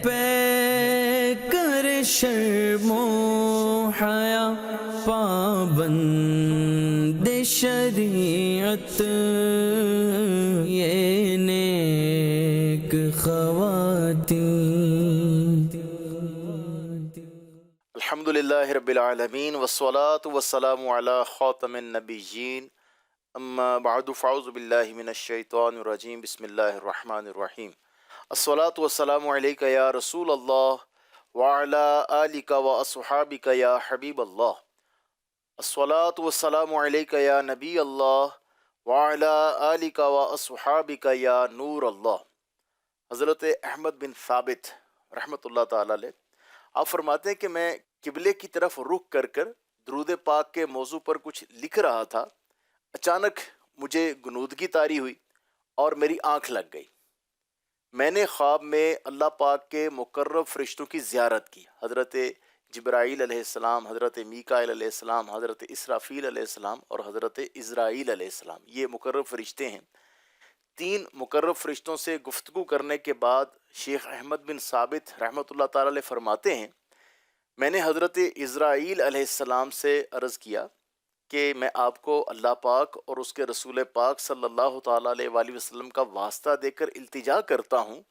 پے کر شرم و حیا پابند شریعت یہ نیک خواتین. الحمدللہ رب العالمین والصلاة والسلام علی خاتم النبیین اما بعد فاعوذ باللہ من الشیطان الرجیم بسم اللہ الرحمن الرحیم. الصلاة والسلام علیکہ یا رسول اللہ وعلی آلک واصحابک یا حبیب اللہ. الصلاة والسلام علیکہ یا نبی اللہ وعلی آلک واصحابک یا نور اللہ. حضرت احمد بن ثابت رحمۃ اللہ تعالی علیہ آپ فرماتے ہیں کہ میں قبلے کی طرف رخ کر درود پاک کے موضوع پر کچھ لکھ رہا تھا. اچانک مجھے غنودگی طاری ہوئی اور میری آنکھ لگ گئی. میں نے خواب میں اللہ پاک کے مقرب فرشتوں کی زیارت کی. حضرت جبرائیل علیہ السلام، حضرت میکائیل علیہ السلام، حضرت اسرافیل علیہ السلام اور حضرت عزرائیل علیہ السلام. یہ مقرب فرشتے ہیں. 3 مقرب فرشتوں سے گفتگو کرنے کے بعد شیخ احمد بن ثابت رحمۃ اللہ تعالی علیہ فرماتے ہیں میں نے حضرت عزرائیل علیہ السلام سے عرض کیا کہ میں آپ کو اللہ پاک اور اس کے رسول پاک صلی اللہ تعالیٰ علیہ وآلہ وسلم کا واسطہ دے کر التجا کرتا ہوں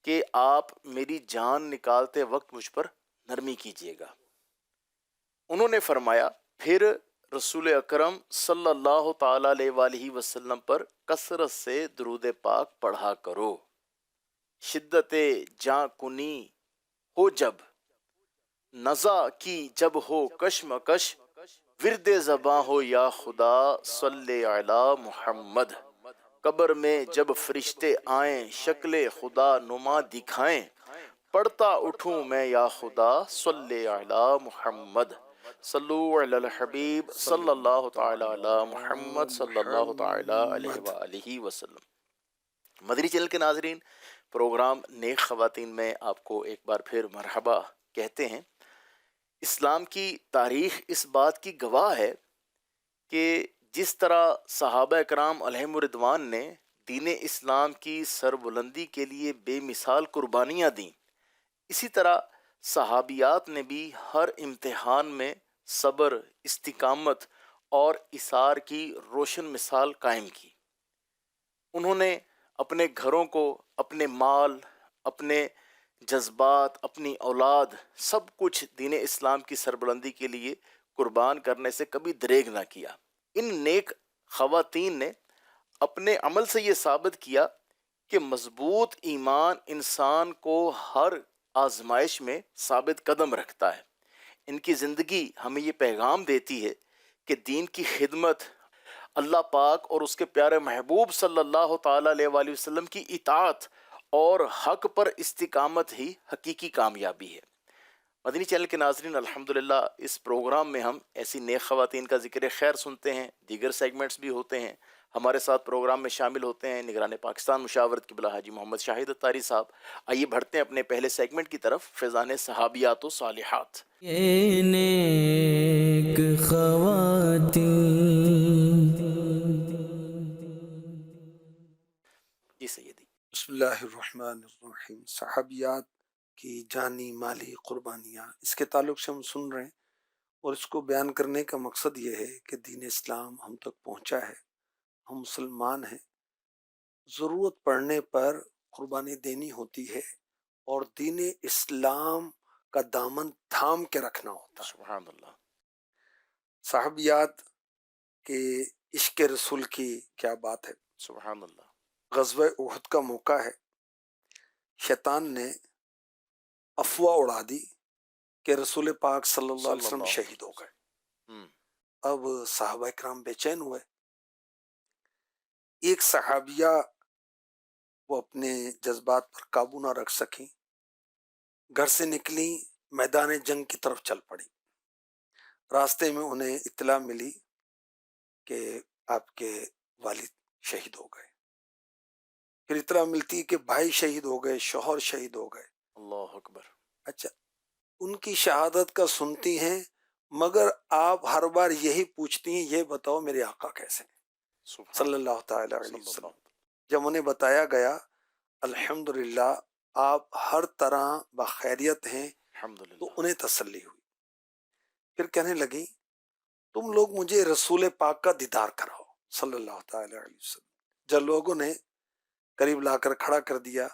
کہ آپ میری جان نکالتے وقت مجھ پر نرمی کیجیے گا. انہوں نے فرمایا پھر رسول اکرم صلی اللہ تعالیٰ علیہ وآلہ وسلم پر کثرت سے درود پاک پڑھا کرو. شدت جاں کنی ہو جب، نزا کی جب ہو کشمکش، ورد زباں ہو یا خدا صلی علی محمد. قبر میں جب فرشتے آئیں شکل خدا نما دکھائیں، پڑھتا اٹھوں میں یا خدا صلی علی محمد. صلو علی الحبیب صلی اللہ تعالی علی محمد صلی اللہ تعالی علیہ وآلہ وسلم. مدنی چینل کے ناظرین، پروگرام نیک خواتین میں آپ کو ایک بار پھر مرحبا کہتے ہیں. اسلام کی تاریخ اس بات کی گواہ ہے کہ جس طرح صحابہ اکرام علیہم الرضوان نے دین اسلام کی سربلندی کے لیے بے مثال قربانیاں دیں، اسی طرح صحابیات نے بھی ہر امتحان میں صبر، استقامت اور ایثار کی روشن مثال قائم کی. انہوں نے اپنے گھروں کو، اپنے مال، اپنے جذبات، اپنی اولاد، سب کچھ دین اسلام کی سربلندی کے لیے قربان کرنے سے کبھی دریغ نہ کیا. ان نیک خواتین نے اپنے عمل سے یہ ثابت کیا کہ مضبوط ایمان انسان کو ہر آزمائش میں ثابت قدم رکھتا ہے. ان کی زندگی ہمیں یہ پیغام دیتی ہے کہ دین کی خدمت، اللہ پاک اور اس کے پیارے محبوب صلی اللہ تعالیٰ علیہ وآلہ وسلم کی اطاعت اور حق پر استقامت ہی حقیقی کامیابی ہے. مدنی چینل کے ناظرین، الحمدللہ اس پروگرام میں ہم ایسی نیک خواتین کا ذکر خیر سنتے ہیں. دیگر سیگمنٹس بھی ہوتے ہیں. ہمارے ساتھ پروگرام میں شامل ہوتے ہیں نگران پاکستان مشاورت قبلہ حاجی محمد شاہد اتاری صاحب. آئیے بڑھتے ہیں اپنے پہلے سیگمنٹ کی طرف، فیضان صحابیات و صالحات. یہ نیک خواتین. جی سیدی. بسم اللہ الرحمن الرحیم. صحابیات کی جانی مالی قربانیاں، اس کے تعلق سے ہم سن رہے ہیں، اور اس کو بیان کرنے کا مقصد یہ ہے کہ دین اسلام ہم تک پہنچا ہے، ہم مسلمان ہیں، ضرورت پڑنے پر قربانی دینی ہوتی ہے، اور دین اسلام کا دامن تھام کے رکھنا ہوتا ہے. سبحان اللہ. صحابیات کے عشق رسول کی کیا بات ہے. سبحان اللہ. غزوہ احد کا موقع ہے. شیطان نے افواہ اڑا دی کہ رسول پاک صلی اللہ علیہ وسلم شہید ہو گئے. اب صحابہ کرام بے چین ہوئے. ایک صحابیہ وہ اپنے جذبات پر قابو نہ رکھ سکیں، گھر سے نکلی، میدان جنگ کی طرف چل پڑی. راستے میں انہیں اطلاع ملی کہ آپ کے والد شہید ہو گئے. پھر اطلاع ملتی کہ بھائی شہید ہو گئے، شوہر شہید ہو گئے. اللہ اکبر. اچھا، ان کی شہادت کا سنتی ہیں، مگر آپ ہر بار یہی پوچھتی ہیں یہ بتاؤ میرے آقا کیسے ہیں صلی اللہ تعالی علیہ وسلم. جب انہیں بتایا گیا الحمدللہ آپ ہر طرح بخیریت ہیں، الحمد تو للہ. انہیں تسلی ہوئی. پھر کہنے لگی تم لوگ مجھے رسول پاک کا دیدار کراؤ صلی اللہ تعالی علیہ وسلم. جب لوگوں نے قریب لا کر کھڑا کر دیا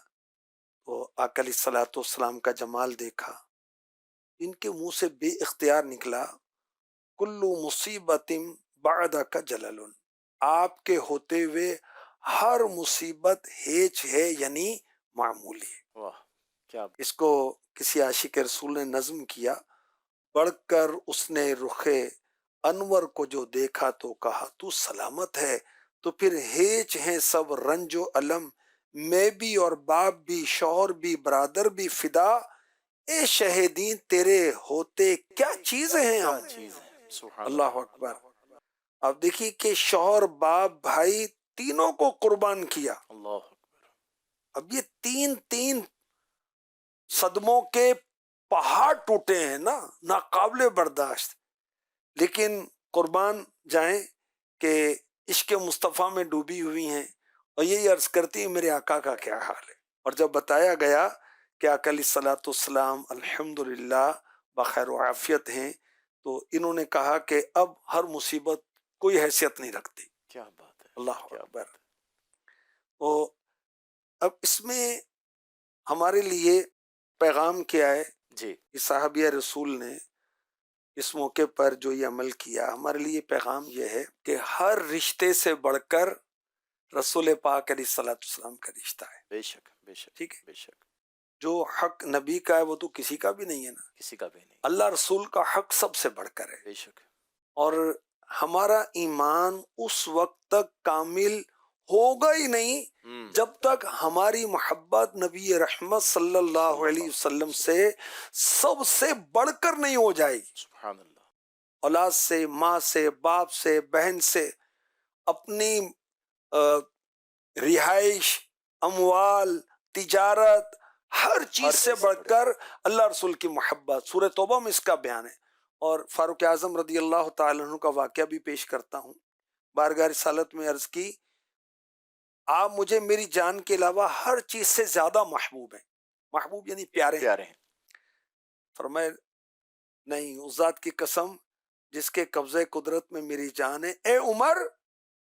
تو آقا علیہ الصلوۃ والسلام کا جمال دیکھا. ان کے منہ سے بے اختیار نکلا کلو مصیبت بعدک جلل، آپ کے ہوتے ہوئے ہر مصیبت ہیچ ہے، یعنی معمولی ہے. واہ کیا اس کو کسی عاشق رسول نے نظم کیا، بڑھ کر اس نے رخ انور کو جو دیکھا تو کہا تو سلامت ہے، تو پھر ہیچ ہیں سب رنج و علم، میں بھی اور باپ بھی شوہر بھی برادر بھی فدا، اے شہیدین تیرے ہوتے کیا چیزیں ہیں کیا ہم. چیز ہے. سبحان اللہ اکبر. اب دیکھیے کہ شوہر باپ بھائی تینوں کو قربان کیا. اللہ اکبر. اب یہ تین صدموں کے پہاڑ ٹوٹے ہیں نا، ناقابل برداشت، لیکن قربان جائیں کہ عشق مصطفیٰ میں ڈوبی ہوئی ہیں اور یہی عرض کرتی ہیں میرے آقا کا کیا حال ہے. اور جب بتایا گیا کہ آقا علیہ الصلوۃ والسلام الحمدللہ بخیر و عافیت ہیں، تو انہوں نے کہا کہ اب ہر مصیبت کوئی حیثیت نہیں رکھتی. کیا بات ہے. اللہ کیا اکبر. بات ہے. تو اب اس میں ہمارے لیے پیغام کیا ہے جی کہ صحابیہ رسول نے اس موقع پر جو یہ عمل کیا، ہمارے لیے پیغام یہ ہے کہ ہر رشتے سے بڑھ کر رسول پاک علیہ الصلوۃ والسلام کا رشتہ ہے. بے شک بے شک. ٹھیک ہے، بے شک. جو حق نبی کا ہے وہ تو کسی کا بھی نہیں ہے نا. کسی کا بھی نہیں. اللہ رسول کا حق سب سے بڑھ کر ہے. بے شک. اور ہمارا ایمان اس وقت تک کامل ہوگا ہی نہیں جب تک ہماری محبت نبی رحمت صلی اللہ علیہ وسلم سے سب سے بڑھ کر نہیں ہو جائے گی. سبحان اللہ. اولاد سے، ماں سے، باپ سے، بہن سے، اپنی رہائش، اموال، تجارت، ہر چیز سے بڑھ کر اللہ رسول کی محبت. سورہ توبہ میں اس کا بیان ہے. اور فاروق اعظم رضی اللہ تعالیٰ عنہ کا واقعہ بھی پیش کرتا ہوں. بارگاہ رسالت میں عرض کی آپ مجھے میری جان کے علاوہ ہر چیز سے زیادہ محبوب ہیں. محبوب یعنی پیارے ہیں. پیارے ہیں. فرمائے نہیں، اس ذات کی قسم جس کے قبضے قدرت میں میری جان ہے، اے عمر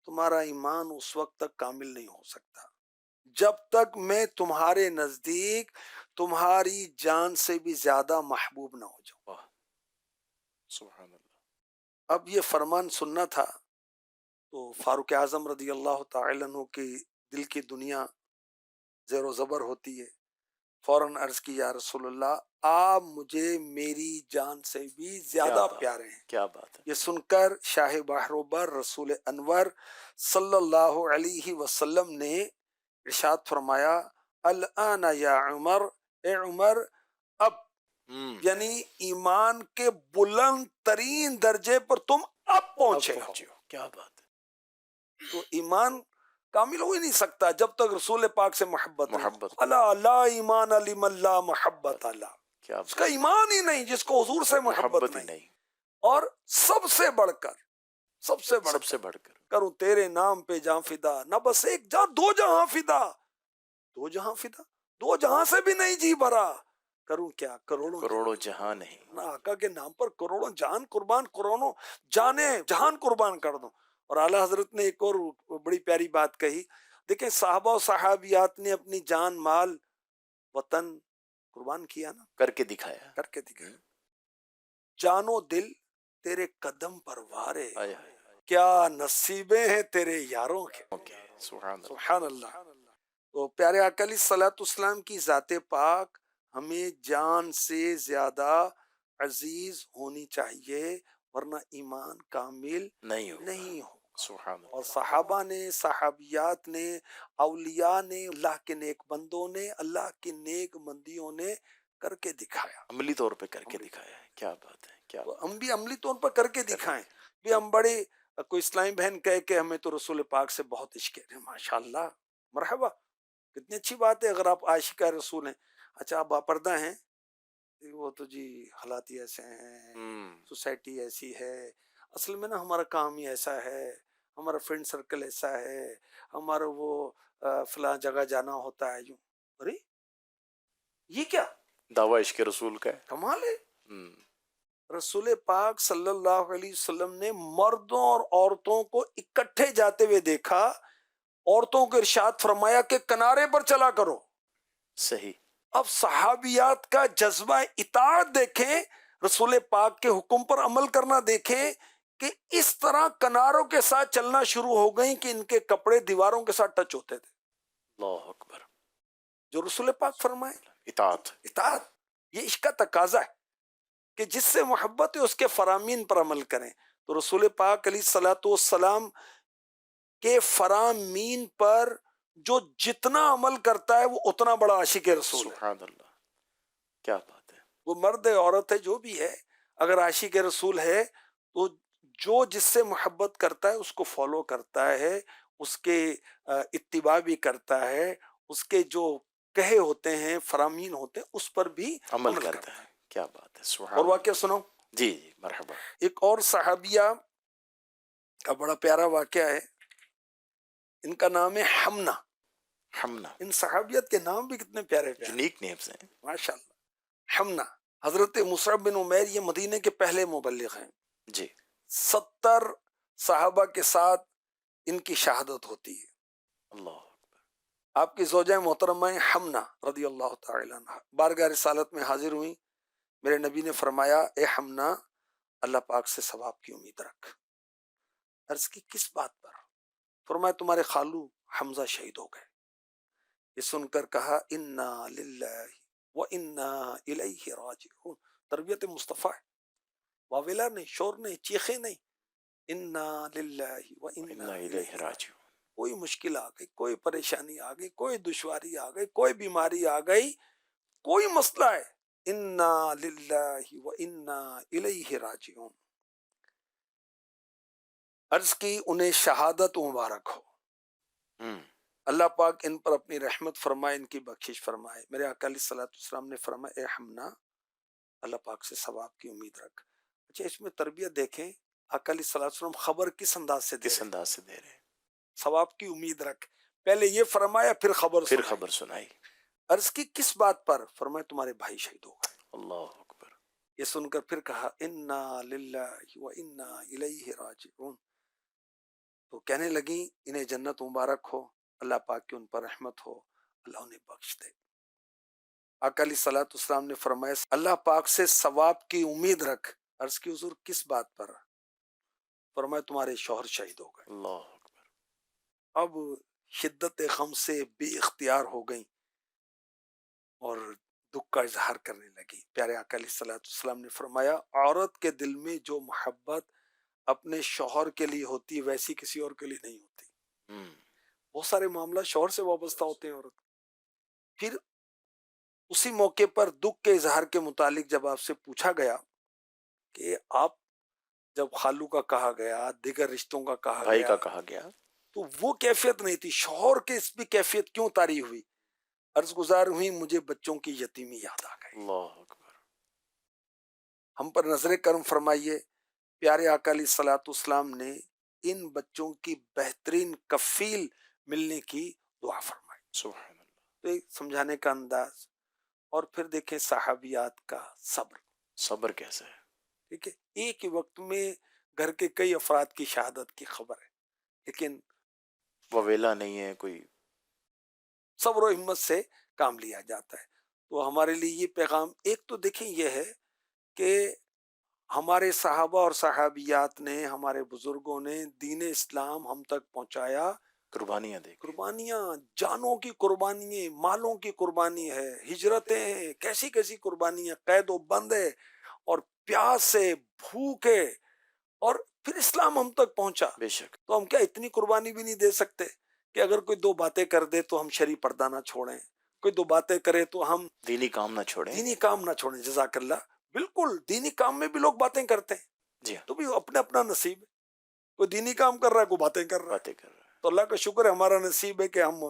تمہارا ایمان اس وقت تک کامل نہیں ہو سکتا جب تک میں تمہارے نزدیک تمہاری جان سے بھی زیادہ محبوب نہ ہو جاؤں. واہ سبحان اللہ. اب یہ فرمان سننا تھا تو فاروق اعظم رضی اللہ تعالی عنہ کی دل کی دنیا زیر و زبر ہوتی ہے. فوراً عرض کی یا رسول اللہ آپ مجھے میری جان سے بھی زیادہ پیارے ہیں. کیا بات ہے. یہ سن کر شاہ بحروبر رسول انور صلی اللہ علیہ وسلم نے ارشاد فرمایا الآن یا عمر، اے عمر اب، یعنی ایمان کے بلند ترین درجے پر تم اب پہنچے ہو. کیا بات ہے. تو ایمان کامل ہو ہی نہیں سکتا جب تک رسول پاک سے محبت محبت. اللہ لا ایمان لمن لا محبت اللہ. کیا اس کا ایمان ہی نہیں جس کو حضور سے محبت ہی نہیں. اور سب سے بڑھ کر سب سے بڑھ کر کروں تیرے نام پہ جاں فدا، نہ بس ایک جاں دو جہاں فدا. دو جہاں فدا، دو جہاں سے بھی نہیں جی بھرا، کروں کیا کروڑوں جہاں نہیں. نہ آقا کے نام پر کروڑوں جان قربان، کروڑوں جانے جہان قربان کر دوں. اور اعلیٰ حضرت نے ایک اور بڑی پیاری بات کہی. دیکھیں صحابہ و صحابیات نے اپنی جان، مال، وطن قربان کیا نا، کر کے دکھایا. کر کے دکھایا. جان و دل تیرے قدم پر وارے، کیا نصیبیں ہیں تیرے یاروں کے. سبحان اللہ. تو پیارے آقا علیہ الصلوۃ والسلام کی ذات پاک ہمیں جان سے زیادہ عزیز ہونی چاہیے، ورنہ ایمان کامل نہیں ہو. اور صحابہ نے، صحابیات نے، اولیاء نے، اللہ کے نیک بندوں نے، اللہ کی نیک بندیوں نے کر کے دکھایا، عملی طور پہ کر کے دکھایا ہے. کیا بات ہے. کیا ہم بھی عملی طور پر کر کے دکھائیں. بھی ہم بڑے کوئی اسلامی بہن کہے کہ ہمیں تو رسول پاک سے بہت عشق ہے، ماشاء اللہ مرحبا، کتنی اچھی بات ہے اگر آپ عاشق رسول ہیں. اچھا آپ باپردہ ہیں، وہ تو جی حالات ہی ایسے ہیں، سوسائٹی ایسی ہے، اصل میں نا ہمارا کام ہی ایسا ہے، ہمارا فرینڈ سرکل ایسا ہے، ہمارا وہ فلاں جگہ جانا ہوتا ہے. یوں ارے یہ کیا دعویٰ عشق رسول کا ہے. کمال ہے. ہم، رسول پاک صلی اللہ علیہ وسلم نے مردوں اور عورتوں کو اکٹھے جاتے ہوئے دیکھا. عورتوں کو ارشاد فرمایا کہ کنارے پر چلا کرو. صحیح. اب صحابیات کا جذبہ اطاعت دیکھیں، رسول پاک کے حکم پر عمل کرنا دیکھیں کہ اس طرح کناروں کے ساتھ چلنا شروع ہو گئیں کہ ان کے کپڑے دیواروں کے ساتھ ٹچ ہوتے تھے. اللہ اکبر. جو رسول پاک فرمائے اطاعت. اطاعت، یہ عشق کا تقاضا ہے کہ جس سے محبت ہے اس کے فرامین پر عمل کریں. تو رسول پاک علیہ الصلوۃ والسلام کے فرامین پر جو جتنا عمل کرتا ہے وہ اتنا بڑا عاشق رسول ہے. سبحان اللہ، کیا بات ہے. وہ مرد ہے عورت ہے جو بھی ہے، اگر عاشق رسول ہے تو جو جس سے محبت کرتا ہے اس کو فالو کرتا ہے، اس کے اتباع بھی کرتا ہے، اس کے جو کہے ہوتے ہیں فرامین ہوتے ہیں اس پر بھی عمل کرتا ہے. کیا بات ہے. سبحان اور اللہ. واقعہ سنو. جی جی مرحبا. ایک اور صحابیہ کا بڑا پیارا واقعہ ہے. ان کا نام ہے حمنا. ہمنا. ان صحابیت کے نام بھی کتنے پیارے پیارے، یونیک نیمز ہیں. ماشاء اللہ. حمنا حضرت مصعب بن عمیر، یہ مدینے کے پہلے مبلغ ہیں. جی. 70 صحابہ کے ساتھ ان کی شہادت ہوتی ہے. اللہ. آپ کی زوجہ محترمہ حمنا رضی اللہ تعالی عنہ بارگاہ رسالت میں حاضر ہوئیں. میرے نبی نے فرمایا اے حمنا، اللہ پاک سے ثواب کی امید رکھ. عرض کی کس بات پر؟ فرمایا تمہارے خالو حمزہ شہید ہو گئے. یہ سن کر کہا انا للہ و انا الیہ راجعون. تربیت مصطفیٰ ہے، واویلا نہیں، شور نہیں، چیخے نہیں. انا للہ و انا الیہ راجعون. کوئی مشکل آ گئی، کوئی پریشانی آ گئی، کوئی دشواری آ گئی، کوئی بیماری آ گئی، کوئی مسئلہ ہے، انا للہ و انا الیہ راجعون. عرض کی انہیں شہادت مبارک ہو. ہم، اللہ پاک ان پر اپنی رحمت فرمائے، ان کی بخشش فرمائے. میرے آقا علیہ الصلوۃ والسلام نے فرمایا اے حمنا، اللہ پاک سے ثواب کی امید رکھ. اچھا اس میں تربیت دیکھیں، آقا علیہ الصلوۃ والسلام خبر کس انداز سے دے کس رہے ہیں؟ انداز سے دے رہے ہیں. ثواب کی امید رکھ. پہلے یہ فرمایا پھر خبر پھر سنائی. خبر سنائی. عرض کی کس بات پر؟ فرمایا تمہارے بھائی شہید ہو گئے. اللہ اکبر. یہ سن کر پھر کہا انا للہ و انا الیہ راجعون. تو کہنے لگیں انہیں جنت مبارک ہو، اللہ پاک کی ان پر رحمت ہو، اللہ انہیں بخش دے. آقا علیہ الصلوۃ والسلام نے فرمایا اللہ پاک سے ثواب کی امید رکھ. عرض کی حضور کس بات پر؟ فرمایا تمہارے شوہر شہید ہو گئے. اللہ اکبر. اب شدت غم سے بے اختیار ہو گئیں اور دکھ کا اظہار کرنے لگی. پیارے آقا علیہ الصلوۃ والسلام نے فرمایا عورت کے دل میں جو محبت اپنے شوہر کے لیے ہوتی ہے ویسی کسی اور کے لیے نہیں ہوتی. ہم، بہت سارے معاملہ شوہر سے وابستہ ہوتے ہیں عورت. پھر اسی موقع پر دکھ کے اظہار کے متعلق جب آپ سے پوچھا گیا کہ آپ جب خالو کا کہا گیا، دیگر رشتوں کا کہا بھائی گیا، کا کہا گیا. تو وہ کیفیت نہیں تھی، شوہر کے اس بھی کیفیت کیوں طاری ہوئی؟ عرض گزار ہوئی مجھے بچوں کی یتیمی یاد آ گئی. اللہ اکبر. ہم پر نظر کرم فرمائیے. پیارے آقا علیہ الصلوۃ والسلام نے ان بچوں کی بہترین کفیل ملنے کی دعا فرمائی. سبحان اللہ. تو ایک سمجھانے کا انداز، اور پھر دیکھیں صحابیات کا صبر. صبر کیسا ہے. ٹھیک ہے، ایک ہی وقت میں گھر کے کئی افراد کی شہادت کی خبر ہے، لیکن وویلا نہیں ہے کوئی. صبر و ہمت سے کام لیا جاتا ہے. تو ہمارے لیے یہ پیغام ایک تو دیکھیں یہ ہے کہ ہمارے صحابہ اور صحابیات نے، ہمارے بزرگوں نے دین اسلام ہم تک پہنچایا. قربانیاں دے کے. قربانیاں، جانوں کی قربانیاں، مالوں کی قربانی ہے، ہجرتیں ہیں، کیسی کیسی قربانیاں، قید و بند ہے، اور پیاس سے، بھوک ہے، اور پھر اسلام ہم تک پہنچا. بے شک. تو ہم کیا اتنی قربانی بھی نہیں دے سکتے کہ اگر کوئی دو باتیں کر دے تو ہم شرعی پردہ نہ چھوڑیں، کوئی دو باتیں کرے تو ہم دینی کام نہ چھوڑیں. دینی کام نہ چھوڑیں. جزاک اللہ. بالکل دینی کام میں بھی لوگ باتیں کرتے ہیں، جی ہاں. تو بھی اپنا اپنا نصیب ہے. کوئی دینی کام کر رہا ہے، کوئی باتیں کر رہا ہے. باتیں کر رہا ہے. تو اللہ کا شکر ہے ہمارا نصیب ہے کہ ہم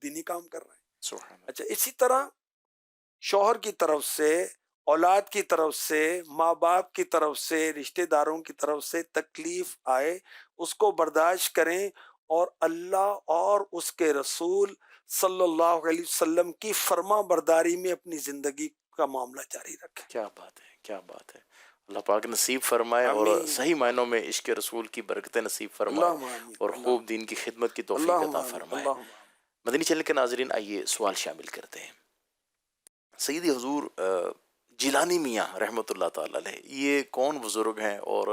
دینی کام کر رہے ہیں. سبحان اللہ. اچھا اسی طرح شوہر کی طرف سے، اولاد کی طرف سے، ماں باپ کی طرف سے، رشتہ داروں کی طرف سے تکلیف آئے اس کو برداشت کریں، اور اللہ اور اس کے رسول صلی اللہ علیہ وسلم کی فرما برداری میں اپنی زندگی کا معاملہ جاری رکھیں. کیا بات ہے، کیا بات ہے. اللہ پاک نصیب فرمائے اور آمین. صحیح معنوں میں عشق رسول کی برکتیں نصیب فرمائے اللہم آمین. اور خوب دین کی خدمت کی توفیق اللہم عطا آمین. فرمائے. اللہم آمین. مدنی چینل کے ناظرین، آئیے سوال شامل کرتے ہیں. سیدی حضور جیلانی میاں رحمۃ اللہ تعالی علیہ، یہ کون بزرگ ہیں اور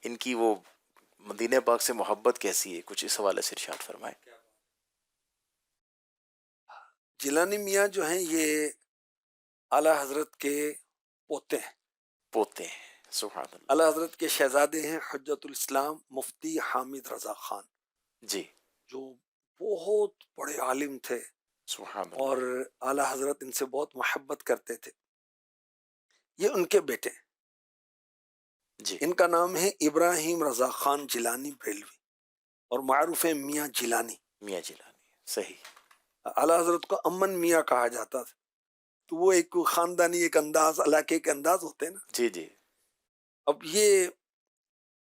ان کی وہ مدینہ پاک سے محبت کیسی ہے؟ کچھ اس حوالے سے ارشاد فرمائیں. جیلانی میاں جو ہیں یہ اعلیٰ حضرت کے پوتے ہیں. پوتے ہیں. سبحان اللہ. اعلیٰ حضرت کے شہزادے ہیں حجت الاسلام مفتی حامد رضا خان، جی. جو بہت بڑے عالم تھے سبحان اللہ. اور اعلیٰ حضرت ان سے بہت محبت کرتے تھے. یہ ان کے بیٹے ہیں. جی. ان کا نام ہے ابراہیم رضا خان جیلانی بریلوی اور معروف ہے میاں جیلانی. میاں جیلانی. صحیح. اعلیٰ حضرت کو امن میاں کہا جاتا تھا. تو وہ ایک خاندانی ایک انداز، علاقے کے انداز ہوتے ہیں نا. جی جی. اب یہ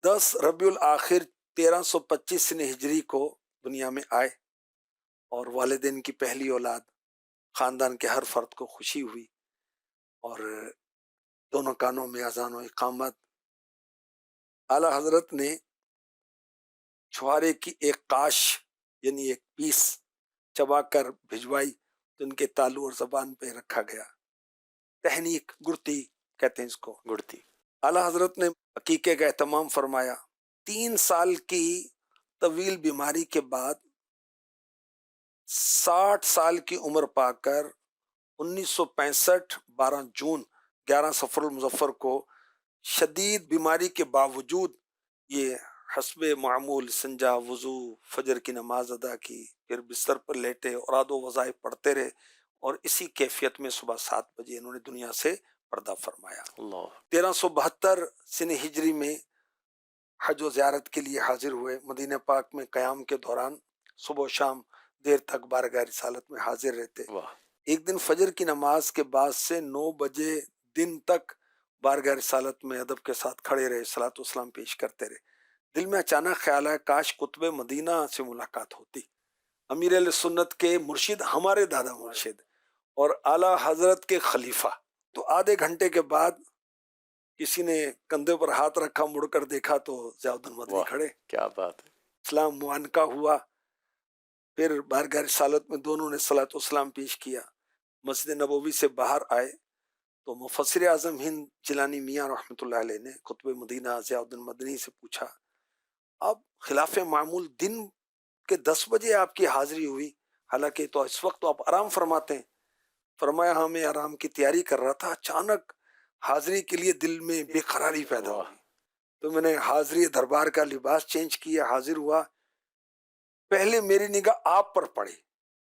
10 ربیع الآخر 1325 ہجری کو دنیا میں آئے اور والدین کی پہلی اولاد. خاندان کے ہر فرد کو خوشی ہوئی اور دونوں کانوں میں اذان و اقامت. اعلیٰ حضرت نے چھوارے کی ایک قاش یعنی ایک پیس چبا کر بھجوائی تو ان کے تالو اور زبان پہ رکھا گیا. تہنیک گڑتی کہتے ہیں اس کو. گڑتی. اعلیٰ حضرت نے عقیقے کا اہتمام فرمایا. 3 سال کی طویل بیماری کے بعد 60 سال کی عمر پا کر 1965 12 جون 11 صفر المظفر کو شدید بیماری کے باوجود یہ حسب معمول سنجا، وضو، فجر کی نماز ادا کی، پھر بستر پر لیٹے اور آدو وظائف پڑھتے رہے اور اسی کیفیت میں صبح 7 بجے انہوں نے دنیا سے پردہ فرمایا. اللہ. 1372 سن ہجری میں حج و زیارت کے لیے حاضر ہوئے. مدینہ پاک میں قیام کے دوران صبح و شام دیر تک بارگاہ رسالت میں حاضر رہتے. واہ. ایک دن فجر کی نماز کے بعد سے 9 بجے دن تک بارگاہ رسالت میں ادب کے ساتھ کھڑے رہے، صلاۃ و سلام پیش کرتے رہے. دل میں اچانک خیال آیا کاش قطب مدینہ سے ملاقات ہوتی. امیر اہل سنت کے مرشد، ہمارے دادا مرشد اور اعلیٰ حضرت کے خلیفہ. تو آدھے گھنٹے کے بعد کسی نے کندھے پر ہاتھ رکھا، مڑ کر دیکھا تو ضیاء الدین مدنی واہ. کھڑے. کیا بات ہے. اسلام معانقہ ہوا. پھر بارگاہ رسالت میں دونوں نے صلاۃ و سلام پیش کیا. مسجد نبوی سے باہر آئے تو مفسر اعظم ہند جیلانی میاں رحمۃ اللہ علیہ نے قطب مدینہ ضیاء الدین مدنی سے پوچھا، اب خلاف معمول دن کے 10 بجے آپ کی حاضری ہوئی، حالانکہ تو اس وقت تو آپ آرام فرماتے ہیں. فرمایا ہاں میں آرام کی تیاری کر رہا تھا، اچانک حاضری کے لیے دل میں بے قراری پیدا ہوئی تو میں نے حاضری دربار کا لباس چینج کیا، حاضر ہوا. پہلے میری نگاہ آپ پر پڑی.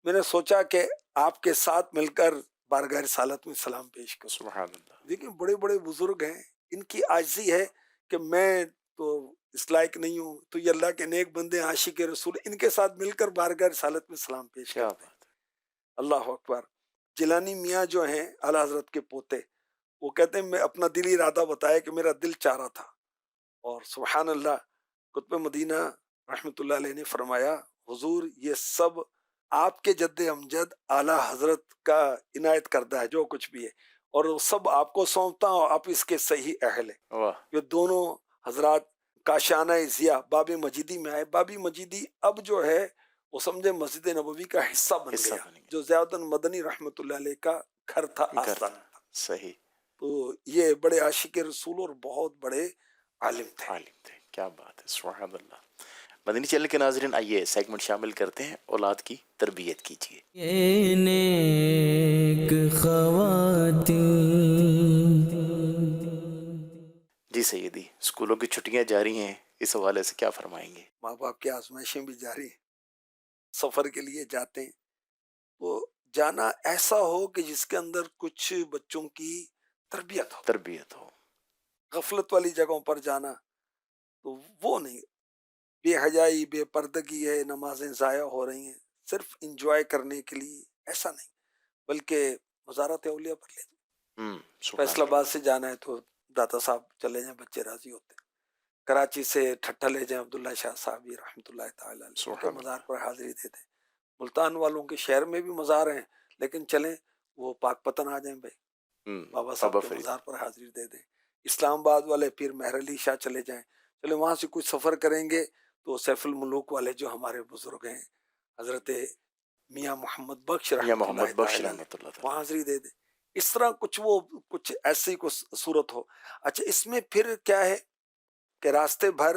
میں نے سوچا کہ آپ کے ساتھ مل کر بارگاہ رسالت میں سلام پیش کروں. سبحان اللہ. دیکھیں بڑے بڑے بزرگ ہیں، ان کی عاجزی ہے کہ میں تو اس لائق نہیں ہوں، تو یہ اللہ کے نیک بندے عاشق رسول ان کے ساتھ مل کر بارگاہ رسالت میں سلام پیش کیا کرتے ہیں. بات ہے. اللہ اکبر. جیلانی میاں جو ہیں اعلیٰ حضرت کے پوتے، وہ کہتے ہیں میں اپنا دلی ارادہ بتایا کہ میرا دل چاہ رہا تھا اور سبحان اللہ قطب مدینہ رحمۃ اللہ علیہ نے فرمایا حضور یہ سب آپ کے جد امجد اعلیٰ حضرت کا عنایت کردہ ہے جو کچھ بھی ہے، اور وہ سب آپ کو سونپتا ہوں، آپ اس کے صحیح اہل ہیں. واہ. یہ دونوں حضرات کاشانہ ضیاء باب مجیدی میں آئے. باب مجیدی اب جو ہے وہ سمجھے مسجد نبوی کا حصہ بن حصہ گیا، بن گیا. جو ضیاء الدین مدنی رحمۃ اللہ علیہ کا گھر تھا، گھر آستانہ تھا. تھا. صحیح. تو یہ بڑے عاشق رسول اور بہت بڑے عالم تھے. عالم تھے. کیا بات ہے. سبحان اللہ. مدنی چینل کے ناظرین، آئیے سیگمنٹ شامل کرتے ہیں اولاد کی تربیت کیجیے. یہ نیک خواتین. جی سیدی، اسکولوں کی چھٹیاں جاری ہیں، اس حوالے سے کیا فرمائیں گے؟ ماں باپ کی آزمائشیں بھی جاری ہیں. سفر کے لیے جاتے ہیں تو جانا ایسا ہو کہ جس کے اندر کچھ بچوں کی تربیت ہو. تربیت ہو. غفلت والی جگہوں پر جانا تو وہ نہیں. بے حیائی، بے پردگی ہے، نمازیں ضائع ہو رہی ہیں صرف انجوائے کرنے کے لیے، ایسا نہیں، بلکہ وزارت اولیاء پر لے جائیں. فیصل آباد سے جانا ہے تو داتا صاحب چلے جائیں، بچے راضی ہوتے ہیں. کراچی سے ٹھٹھا لے جائیں عبداللہ شاہ صاحب رحمۃ اللہ تعالی علیہ کے مزار پر حاضری دے دیں. ملتان والوں کے شہر میں بھی مزار ہیں، لیکن چلیں وہ پاک پتن آ جائیں بھائی، بابا صاحب بابا کے فرید، مزار پر حاضری دے دیں۔ اسلام آباد والے پیر مہر علی شاہ چلے جائیں، چلے وہاں سے کچھ سفر کریں گے تو سیف الملوک والے جو ہمارے بزرگ ہیں حضرت میاں محمد بخش میاں رحمۃ محمد اللہ بخش تعالی علیہ، رحمۃ اللہ تعالی۔ وہاں حاضری دے دیں۔ اس طرح کچھ ایسی کوئی صورت ہو۔ اچھا اس میں پھر کیا ہے کہ راستے بھر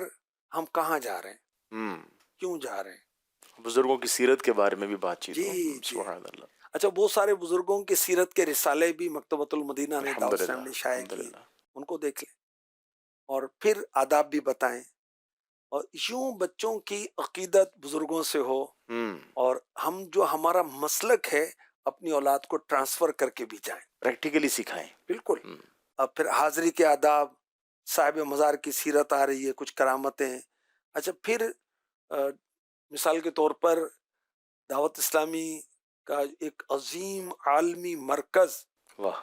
ہم کہاں جا رہے ہیں، ہوں، کیوں جا رہے ہیں؟ بزرگوں کی سیرت کے بارے میں بھی بات چیت ہو۔ جی جی، سبحان اللہ، اچھا بہت سارے بزرگوں کی سیرت کے رسالے بھی مکتبۃ المدینہ نے دعوت الحمدللہ اسلام نے شائع کیے، الحمدللہ۔ ان کو دیکھ لیں اور پھر آداب بھی بتائیں، اور یوں بچوں کی عقیدت بزرگوں سے ہو، اور ہم جو ہمارا مسلک ہے اپنی اولاد کو ٹرانسفر کر کے بھی جائیں، پریکٹیکلی سکھائیں۔ بالکل۔ اب پھر حاضری کے آداب، صاحب مزار کی سیرت آ رہی ہے، کچھ کرامتیں۔ اچھا پھر مثال کے طور پر دعوت اسلامی کا ایک عظیم عالمی مرکز واہ،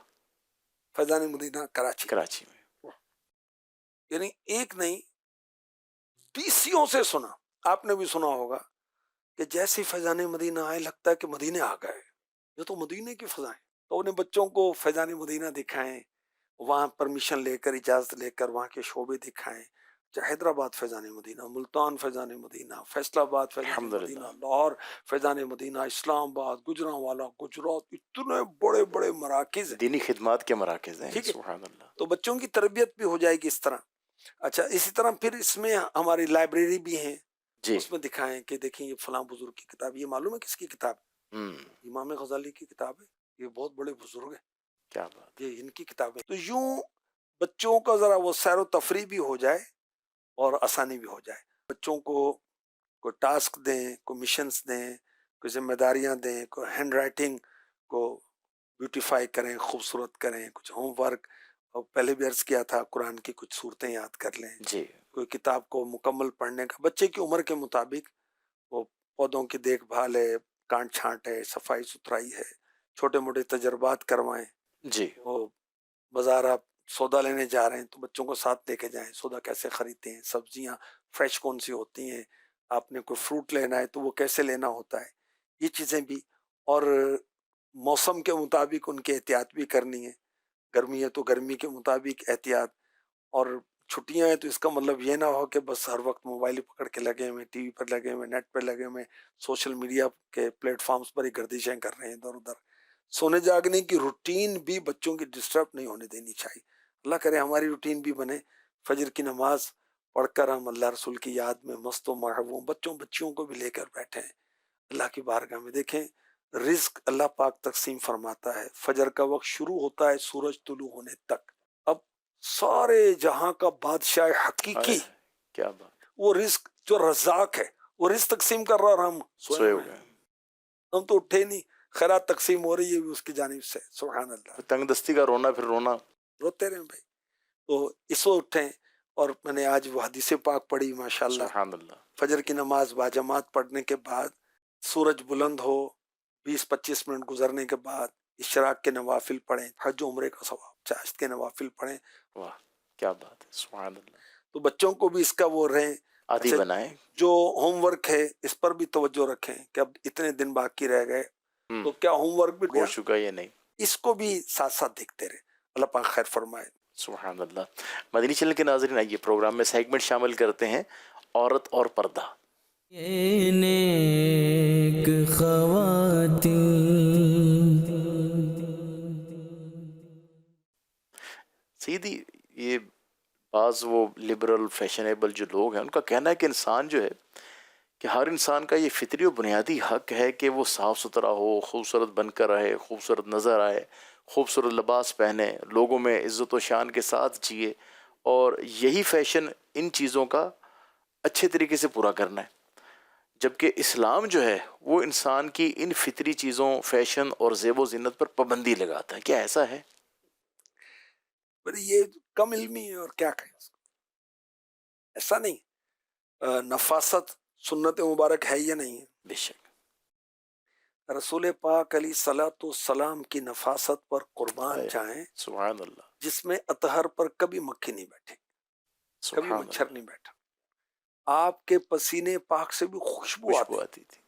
فیضان مدینہ کراچی، کراچی میں، یعنی ایک نہیں بیسیوں سے سنا، آپ نے بھی سنا ہوگا کہ جیسے فیضان مدینہ آئے لگتا ہے کہ مدینے آ گئے، یہ تو مدینے کی فضائیں۔ تو انہیں بچوں کو فیضان مدینہ دکھائیں، وہاں پرمیشن لے کر اجازت لے کر وہاں کے شعبے دکھائیں، چاہے حیدرآباد فیضان مدینہ، ملتان فیضان مدینہ، فیصل آباد فیضان الحمدللہ۔ مدینہ، لاہور فیضان مدینہ، اسلام آباد، گجرانوالا، گجرات، اتنے بڑے بڑے مراکز ہیں، دینی خدمات کے مراکز ہیں، ٹھیک ہے؟ سبحان اللہ۔ تو بچوں کی تربیت بھی ہو جائے گی اس طرح۔ اچھا اسی طرح پھر اس میں ہماری لائبریری بھی ہیں، جی، اس میں دکھائیں کہ دیکھیں یہ فلاں بزرگ کی کتاب، یہ معلوم ہے کس کی کتاب ہے؟ امام غزالی کی کتاب ہے، یہ بہت بڑے بزرگ ہیں، کیا بات، یہ ان کی کتاب ہے۔ تو یوں بچوں کا ذرا وہ سیر و تفریح بھی ہو جائے اور آسانی بھی ہو جائے۔ بچوں کو کوئی ٹاسک دیں، کوئی مشنز دیں، کوئی ذمہ داریاں دیں، کوئی ہینڈ رائٹنگ کو بیوٹیفائی کریں، خوبصورت کریں، کچھ ہوم ورک، اور پہلے بھی عرض کیا تھا قرآن کی کچھ صورتیں یاد کر لیں، جی، کوئی کتاب کو مکمل پڑھنے کا، بچے کی عمر کے مطابق وہ پودوں کی دیکھ بھال ہے، کانٹ چھانٹ ہے، صفائی ستھرائی ہے، چھوٹے موٹے تجربات کروائیں۔ جی، وہ بازار آپ سودا لینے جا رہے ہیں تو بچوں کو ساتھ لے کے جائیں، سودا کیسے خریدتے ہیں، سبزیاں فریش کون سی ہوتی ہیں، آپ نے کوئی فروٹ لینا ہے تو وہ کیسے لینا ہوتا ہے، یہ چیزیں بھی۔ اور موسم کے مطابق ان کی احتیاط بھی کرنی ہے، گرمی ہے تو گرمی کے مطابق احتیاط، اور چھٹیاں ہیں تو اس کا مطلب یہ نہ ہو کہ بس ہر وقت موبائل پکڑ کے لگے ہوئے، ٹی وی پر لگے ہوئے، نیٹ پہ لگے ہوئے، سوشل میڈیا کے پلیٹ فارمز پر ہی گردشیں کر رہے ہیں ادھر ادھر۔ سونے جاگنے کی روٹین بھی بچوں کی ڈسٹرب نہیں ہونے دینی چاہیے۔ اللہ کرے ہماری روٹین بھی بنے، فجر کی نماز پڑھ کر ہم اللہ رسول کی یاد میں مست و محروم بچوں کو بھی لے کر بیٹھیں اللہ کی بارگاہ میں۔ دیکھیں رزق اللہ پاک تقسیم فرماتا ہے، فجر کا وقت شروع ہوتا ہے سورج طلوع ہونے تک، اب سارے جہاں کا بادشاہ حقیقی کیا بات، وہ رزق جو رزاق ہے وہ رزق تقسیم کر رہا اور ہم سوئے سوئے ہو ہوئے ہیں، گئے، ہم تو اٹھے نہیں، خیرات تقسیم ہو رہی ہے بھی اس کی جانب سے، سبحان اللہ، تنگ دستی کا رونا پھر رونا۔ روتے رہیں بھائی۔ تو اس وقت اٹھیں، اور میں نے آج وہ حدیث پاک پڑھی ماشاءاللہ، سبحان اللہ، فجر کی نماز باجماعت پڑھنے کے بعد، سورج بلند ہو 20-25 منٹ گزرنے کے بعد اشراق کے نوافل پڑھیں، حج و عمرے کا ثواب، چاشت کے نوافل پڑھیں، واہ، کیا بات ہے، سبحان اللہ۔ تو بچوں کو بھی اس کا وہ رہیں۔ عادی اچھا بنائیں۔ جو ہوم ورک ہے اس پر بھی توجہ رکھیں کہ اب اتنے دن باقی رہ گئے تو کیا ہوم ورک بھی ہو چکا یا نہیں، اس کو بھی ساتھ ساتھ دیکھتے رہے، اللہ پاک خیر فرمائے۔ سبحان اللہ۔ مدنی چینل کے ناظرین، آئیے پروگرام میں سیگمنٹ شامل کرتے ہیں، عورت اور پردہ۔ یہ نیک خواتین سیدھی یہ بعض وہ لبرل فیشنیبل جو لوگ ہیں ان کا کہنا ہے کہ انسان جو ہے کہ ہر انسان کا یہ فطری و بنیادی حق ہے کہ وہ صاف ستھرا ہو، خوبصورت بن کر رہے، خوبصورت نظر آئے، خوبصورت لباس پہنے، لوگوں میں عزت و شان کے ساتھ جیے، اور یہی فیشن ان چیزوں کا اچھے طریقے سے پورا کرنا ہے۔ جبکہ اسلام جو ہے وہ انسان کی ان فطری چیزوں، فیشن اور زیب و زینت پر پابندی لگاتا ہے۔ کیا ایسا ہے؟ پر یہ کم علمی ہے اور کیا کہیں اس کو، ایسا نہیں۔ نفاست سنت مبارک ہے یا نہیں ہے؟ بے شک، رسول پاک علیہ الصلوۃ والسلام کی نفاست پر قربان جائیں، سبحان اللہ، جس میں اطہر پر کبھی مکھی نہیں بیٹھے، کبھی سبحان مچھر اللہ، نہیں بیٹھا، آپ کے پسینے پاک سے بھی خوشبو خوشبو آتی، آتی تھی،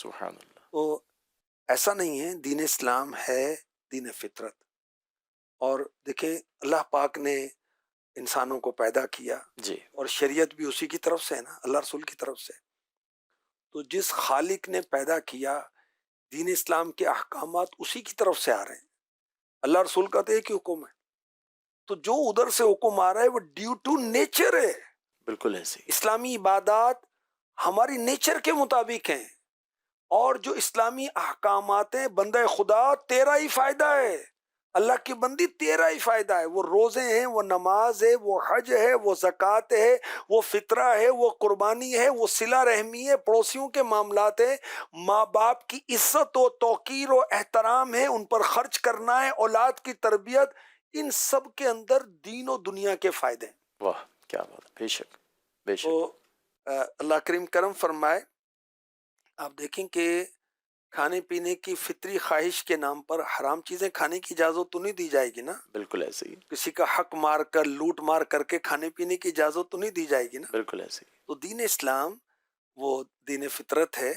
سبحان اللہ. تو ایسا نہیں ہے، دین اسلام ہے دین فطرت. اور دیکھیں اللہ پاک نے انسانوں کو پیدا کیا جی اور شریعت بھی اسی کی طرف سے ہے نا، اللہ رسول کی طرف سے. تو جس خالق نے پیدا کیا، دین اسلام کے احکامات اسی کی طرف سے آ رہے ہیں. اللہ رسول کا تو ایک ہی حکم ہے، تو جو ادھر سے حکم آ رہا ہے وہ ڈیو ٹو نیچر ہے. بالکل ایسے ہی. اسلامی عبادات ہماری نیچر کے مطابق ہیں، اور جو اسلامی احکامات ہیں، بندہ خدا تیرا ہی فائدہ ہے، اللہ کی بندی تیرا ہی فائدہ ہے. وہ روزے ہیں، وہ نماز ہے، وہ حج ہے، وہ زکوٰۃ ہے، وہ فطرہ ہے، وہ قربانی ہے، وہ صلہ رحمی ہے، پڑوسیوں کے معاملات ہے، ماں باپ کی عزت و توقیر و احترام ہے، ان پر خرچ کرنا ہے، اولاد کی تربیت، ان سب کے اندر دین و دنیا کے فائدے ہیں. واہ کیا بات ہے. بے شک بے تو شک. اللہ کریم کرم فرمائے. آپ دیکھیں کہ کھانے پینے کی فطری خواہش کے نام پر حرام چیزیں کھانے کی اجازت تو نہیں دی جائے گی نا. بالکل ایسے ہی. کسی کا حق مار کر، لوٹ مار کر کے کھانے پینے کی اجازت تو نہیں دی جائے گی نا. بالکل ایسے ہی. تو دین اسلام وہ دین فطرت ہے،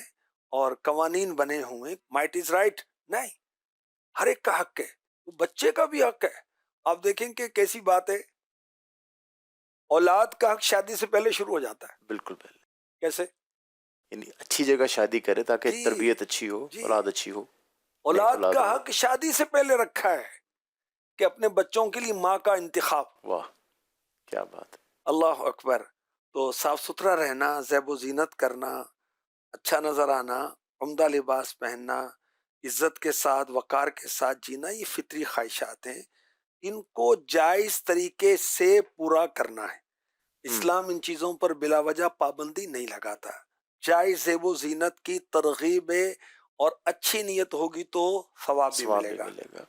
اور قوانین بنے ہوئے مائٹ از رائٹ نہیں، ہر ایک کا حق ہے، بچے کا بھی حق ہے. آپ دیکھیں کہ کیسی بات ہے، اولاد کا حق شادی سے پہلے شروع ہو جاتا ہے. بالکل پہلے کیسے؟ یعنی اچھی جگہ شادی کرے تاکہ جی تربیت اچھی ہو، جی، اولاد اچھی ہو. اولاد اولاد کا ہو. حق شادی سے پہلے رکھا ہے کہ اپنے بچوں کے لیے ماں کا انتخاب. واہ کیا بات ہے. اللہ اکبر. تو صاف ستھرا رہنا، زیب و زینت کرنا، اچھا نظر آنا، عمدہ لباس پہننا، عزت کے ساتھ وقار کے ساتھ جینا، یہ فطری خواہشات ہیں. ان کو جائز طریقے سے پورا کرنا ہے. اسلام ان چیزوں پر بلا وجہ پابندی نہیں لگاتا. جائز زیب و زینت کی ترغیب ہے، اور اچھی نیت ہوگی تو ثواب بھی ثواب ملے بھی گا. ملے گا.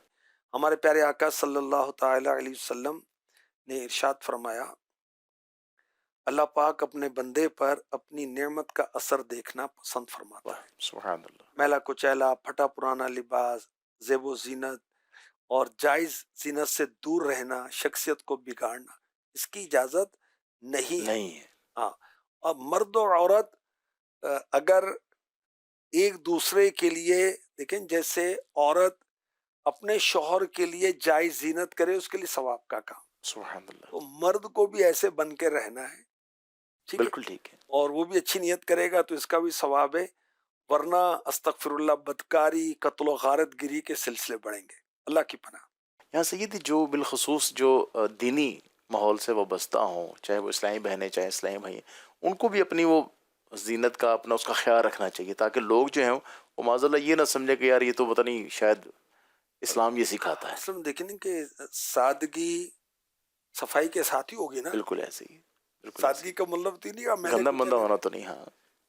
ہمارے پیارے آقا صلی اللہ تعالی علیہ وسلم نے ارشاد فرمایا، اللہ پاک اپنے بندے پر اپنی نعمت کا اثر دیکھنا پسند فرماتا واہ ہے. سبحان اللہ. میلا کچیلا، پھٹا پرانا لباس، زیب و زینت اور جائز زینت سے دور رہنا شخصیت کو بگاڑنا، اس کی اجازت نہیں ہے. نہیں ہے. ہاں. اب مرد و عورت اگر ایک دوسرے کے لیے دیکھیں، جیسے عورت اپنے شوہر کے لیے جائز زینت کرے، اس کے لیے ثواب کا کام. سبحان اللہ. تو مرد کو بھی ایسے بن کے رہنا ہے، ٹھیک ہے، بالکل ٹھیک ہے. اور وہ بھی اچھی نیت کرے گا تو اس کا بھی ثواب ہے. ورنہ استغفر اللہ، بدکاری، قتل و غارت گری کے سلسلے بڑھیں گے. اللہ کی پناہ. یہاں سیدھی جو بالخصوص جو دینی ماحول سے وابستہ ہوں، چاہے وہ اسلامی بہنیں چاہے اسلامی بھائی، ان کو بھی اپنی وہ زینت کا اپنا اس کا خیال رکھنا چاہیے، تاکہ لوگ جو ہیں وہ معاذ اللہ یہ نہ سمجھے کہ یار یہ تو پتہ نہیں شاید اسلام یہ سکھاتا ہے. اصل میں دیکھیں نا کہ سادگی صفائی کے ساتھ ہی ہوگی نا. بالکل ایسے ہی. بالکل سادگی کا مطلب تو نہیں کہ میں گندا مندہ ہونا تو نہیں. ہاں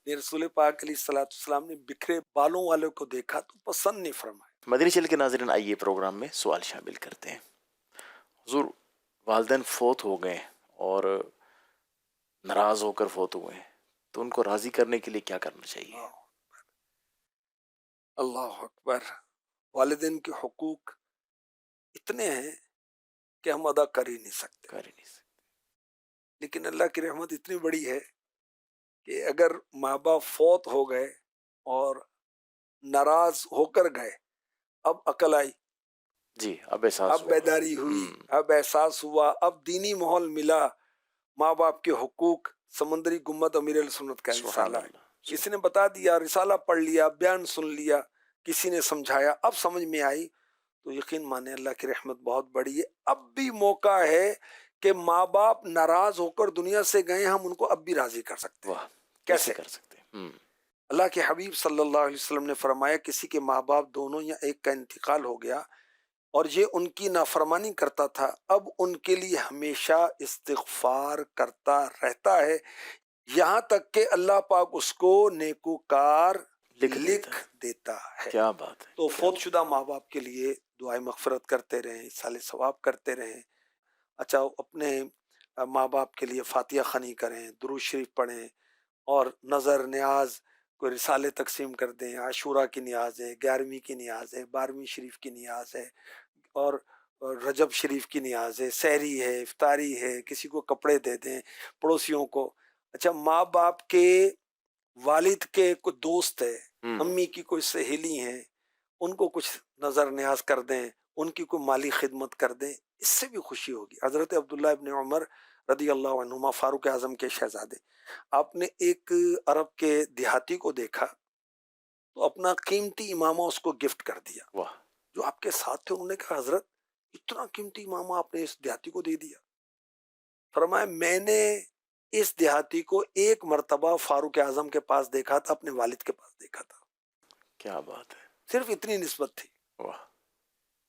رسول پاک علیہ الصلوۃ والسلام نے بکھرے بالوں والوں کو دیکھا تو پسند نہیں فرمایا. مدنی چینل کے ناظرین، آئیے پروگرام میں سوال شامل کرتے ہیں. حضور، والدین فوت ہو گئے اور ناراض ہو کر فوت ہوئے ہیں، تو ان کو راضی کرنے کے لیے کیا کرنا چاہیے؟ اللہ اکبر. والدین کے حقوق اتنے ہیں کہ ہم ادا کر ہی نہیں سکتے. کر ہی نہیں سکتے. لیکن اللہ کی رحمت اتنی بڑی ہے کہ اگر ماں باپ فوت ہو گئے اور ناراض ہو کر گئے، اب عقل آئی، جی اب احساس اب بیداری ہوئی، اب احساس ہوا، اب دینی ماحول ملا. ماں باپ کے حقوق، سمندری گنبد امیر السنت کا سبحان رسالہ ہے، اللہ. کسی نے بتا دیا، رسالہ پڑھ لیا، بیان سن لیا، کسی نے سمجھایا، اب سمجھ میں آئی، تو یقین مانے اللہ کی رحمت بہت بڑی ہے. اب بھی موقع ہے کہ ماں باپ ناراض ہو کر دنیا سے گئے، ہم ان کو اب بھی راضی کر سکتے ہیں. واہ کیسے کر سکتے ہیں؟ اللہ کے حبیب صلی اللہ علیہ وسلم نے فرمایا، کسی کے ماں باپ دونوں یا ایک کا انتقال ہو گیا اور یہ ان کی نافرمانی کرتا تھا، اب ان کے لیے ہمیشہ استغفار کرتا رہتا ہے، یہاں تک کہ اللہ پاک اس کو نیکوکار لکھ دیتا ہے. کیا بات ہے. تو فوت شدہ ماں باپ کے لیے دعائیں مغفرت کرتے رہیں، ایصال ثواب کرتے رہیں. اچھا، اپنے ماں باپ کے لیے فاتحہ خوانی کریں، درود شریف پڑھیں، اور نظر نیاز کوئی رسالے تقسیم کر دیں. عاشورہ کی نیاز ہے، 11ویں کی نیاز ہے، 12ویں شریف کی نیاز ہے، اور رجب شریف کی نیاز ہے، سحری ہے، افطاری ہے، کسی کو کپڑے دے دیں، پڑوسیوں کو. اچھا، ماں باپ کے والد کے کوئی دوست ہے، امی کی کوئی سہیلی ہیں ان کو کچھ نظر نیاز کر دیں، ان کی کوئی مالی خدمت کر دیں، اس سے بھی خوشی ہوگی۔ حضرت عبداللہ ابن عمر رضی اللہ عنہما فاروق اعظم کے شہزادے، آپ نے ایک عرب کے دیہاتی کو دیکھا تو اپنا قیمتی امامہ اس کو گفٹ کر دیا۔ واہ، جو آپ کے ساتھ تھے انہوں نے کہا حضرت اتنا قیمتی امامہ آپ نے اس دیہاتی کو دے دیا؟ فرمایا میں نے اس دیہاتی کو ایک مرتبہ فاروق اعظم کے پاس دیکھا تھا، اپنے والد کے پاس دیکھا تھا، کیا بات ہے، صرف اتنی نسبت تھی۔ واہ،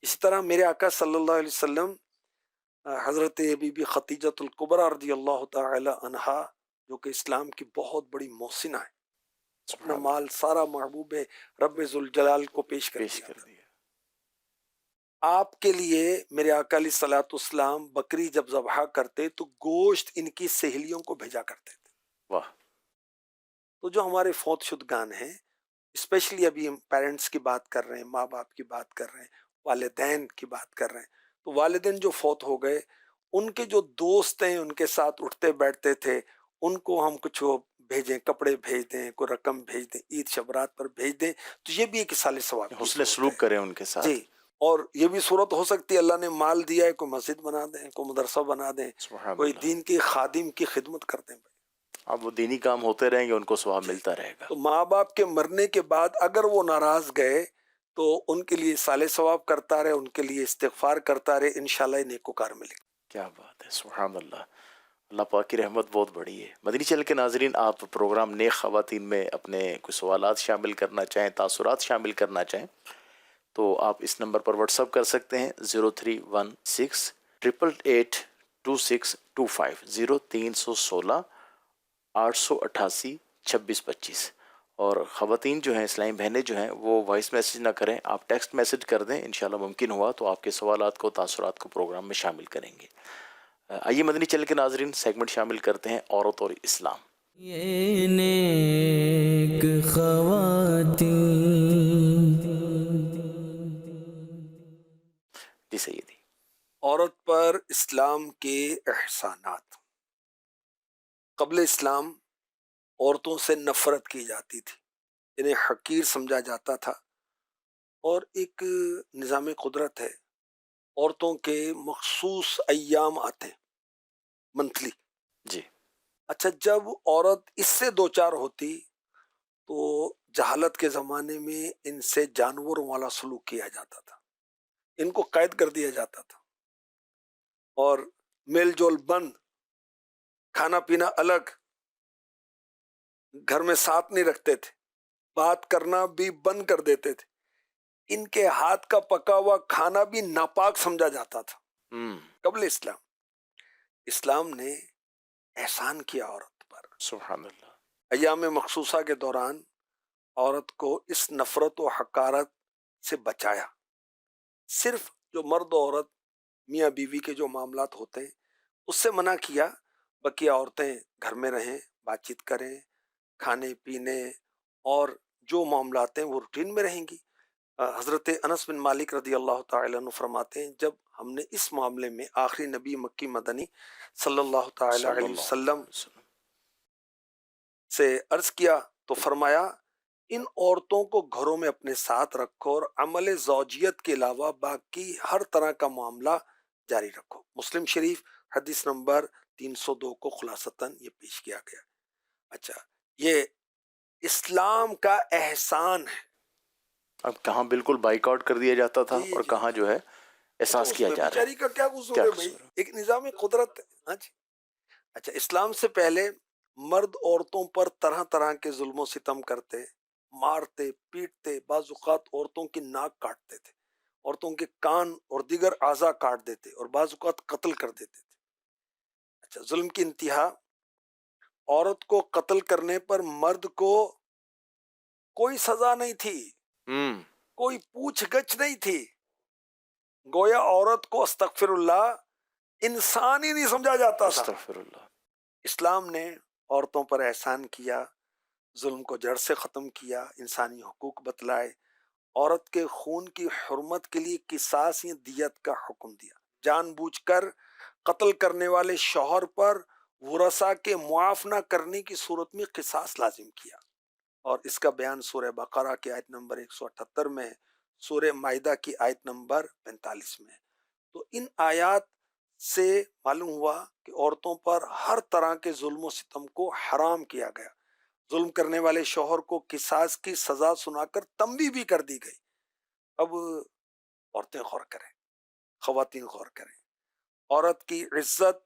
اسی طرح میرے آقا صلی اللہ علیہ وسلم حضرت بی بی خدیجۃ الکبریٰ رضی اللہ تعالی عنہا جو کہ اسلام کی بہت بڑی محسنہ ہے، اپنا سبحان مال سارا محبوب رب ذوالجلال کو پیش کر پیش دیا کر تھا۔ دیا، آپ کے لیے میرے آقا علیہ الصلوۃ والسلام بکری جب ذبح کرتے تو گوشت ان کی سہیلیوں کو بھیجا کرتے تھے۔ واہ، تو جو ہمارے فوت شدگان ہیں، اسپیشلی ابھی ہم پیرنٹس کی بات کر رہے ہیں، ماں باپ کی بات کر رہے ہیں، والدین کی بات کر رہے ہیں، تو والدین جو فوت ہو گئے ان کے جو دوست ہیں ان کے ساتھ اٹھتے بیٹھتے تھے، ان کو ہم کچھ وہ بھیجیں، کپڑے بھیج دیں، کوئی رقم بھیج دیں، عید شبرات پر بھیج دیں، تو یہ بھی ایک اصال ثواب کی حسن صورت سلوک ہے۔ کریں ان کے ساتھ، جی، اور یہ بھی صورت ہو سکتی ہے اللہ نے مال دیا ہے، کوئی مسجد بنا دیں، کوئی مدرسہ بنا دیں، سبحان کوئی اللہ، دین کے خادم کی خدمت کر دیں۔ اب وہ دینی کام ہوتے رہیں گے، ان کو ثواب جی، ملتا رہے گا۔ تو ماں باپ کے مرنے کے بعد اگر وہ ناراض گئے تو ان کے لیے صالح ثواب کرتا رہے، ان کے لیے استغفار کرتا رہے، انشاءاللہ نیکوکار ملے گا۔ کیا بات ہے، سبحان اللہ، اللہ پاک کی رحمت بہت بڑی ہے۔ مدنی چینل کے ناظرین، آپ پروگرام نیک خواتین میں اپنے کوئی سوالات شامل کرنا چاہیں، تاثرات شامل کرنا چاہیں تو آپ اس نمبر پر واٹس اپ کر سکتے ہیں 0316 888 2625 0316 888 2625۔ اور خواتین جو ہیں، اسلامی بہنیں جو ہیں، وہ وائس میسج نہ کریں، آپ ٹیکسٹ میسج کر دیں، انشاءاللہ ممکن ہوا تو آپ کے سوالات کو، تاثرات کو پروگرام میں شامل کریں گے۔ آئیے مدنی چینل کے ناظرین، سیگمنٹ شامل کرتے ہیں عورت اور اسلام۔ یہ نیک خواتین، جی سیدی، عورت پر اسلام کے احسانات۔ قبل اسلام عورتوں سے نفرت کی جاتی تھی، انہیں حقیر سمجھا جاتا تھا، اور ایک نظام قدرت ہے، عورتوں کے مخصوص ایام آتے ہیں منتھلی۔ جی، اچھا، جب عورت اس سے دوچار ہوتی تو جہالت کے زمانے میں ان سے جانوروں والا سلوک کیا جاتا تھا، ان کو قید کر دیا جاتا تھا، اور میل جول بند، کھانا پینا الگ، گھر میں ساتھ نہیں رکھتے تھے، بات کرنا بھی بند کر دیتے تھے، ان کے ہاتھ کا پکا ہوا کھانا بھی ناپاک سمجھا جاتا تھا قبل اسلام۔ اسلام نے احسان کیا عورت پر، سبحان اللہ، ایام مخصوصہ کے دوران عورت کو اس نفرت و حقارت سے بچایا۔ صرف جو مرد و عورت میاں بیوی کے جو معاملات ہوتے ہیں اس سے منع کیا، بقیہ عورتیں گھر میں رہیں، بات چیت کریں، کھانے پینے اور جو معاملات ہیں وہ روٹین میں رہیں گی۔ حضرت انس بن مالک رضی اللہ تعالی عنہ فرماتے ہیں جب ہم نے اس معاملے میں آخری نبی مکی مدنی صلی اللہ تعالی صلی علیہ اللہ وسلم علیہ وسلم، سے عرض کیا تو فرمایا ان عورتوں کو گھروں میں اپنے ساتھ رکھو اور عمل زوجیت کے علاوہ باقی ہر طرح کا معاملہ جاری رکھو۔ مسلم شریف حدیث نمبر 302 کو خلاصتاً یہ پیش کیا گیا۔ اچھا، یہ اسلام کا احسان ہے۔ اب کہاں بالکل بائیک آؤٹ کر دیا جاتا تھا جی اور جی، کہاں جو ہے اچھا احساس اس کیا میں جا رہا بیچاری ہے، کا کیا قصور کیا ہے بھائی، قصور ہے؟ ایک نظام قدرت ہے۔ ہاں جی، اچھا، اسلام سے پہلے مرد عورتوں پر طرح طرح کے ظلم و ستم کرتے، مارتے پیٹتے، بعض اوقات عورتوں کی ناک کاٹتے تھے، عورتوں کے کان اور دیگر اعضاء کاٹ دیتے اور بعض اوقات قتل کر دیتے تھے۔ اچھا، ظلم کی انتہا، عورت کو قتل کرنے پر مرد کو کوئی سزا نہیں تھی، کوئی پوچھ گچھ نہیں تھی، گویا عورت کو استغفر اللہ انسان ہی نہیں سمجھا جاتا تھا۔ استغفر اللہ، اسلام نے عورتوں پر احسان کیا، ظلم کو جڑ سے ختم کیا، انسانی حقوق بتلائے، عورت کے خون کی حرمت کے لیے قصاص یا دیت کا حکم دیا، جان بوجھ کر قتل کرنے والے شوہر پر ورثاء کے معاف نہ کرنے کی صورت میں قصاص لازم کیا۔ اور اس کا بیان سورہ بقرہ کی آیت نمبر 178 میں ہے، سورہ مائدہ کی آیت نمبر 45 میں ہے۔ تو ان آیات سے معلوم ہوا کہ عورتوں پر ہر طرح کے ظلم و ستم کو حرام کیا گیا، ظلم کرنے والے شوہر کو قصاص کی سزا سنا کر تنبیہ بھی کر دی گئی۔ اب عورتیں غور کریں، خواتین غور کریں، عورت کی عزت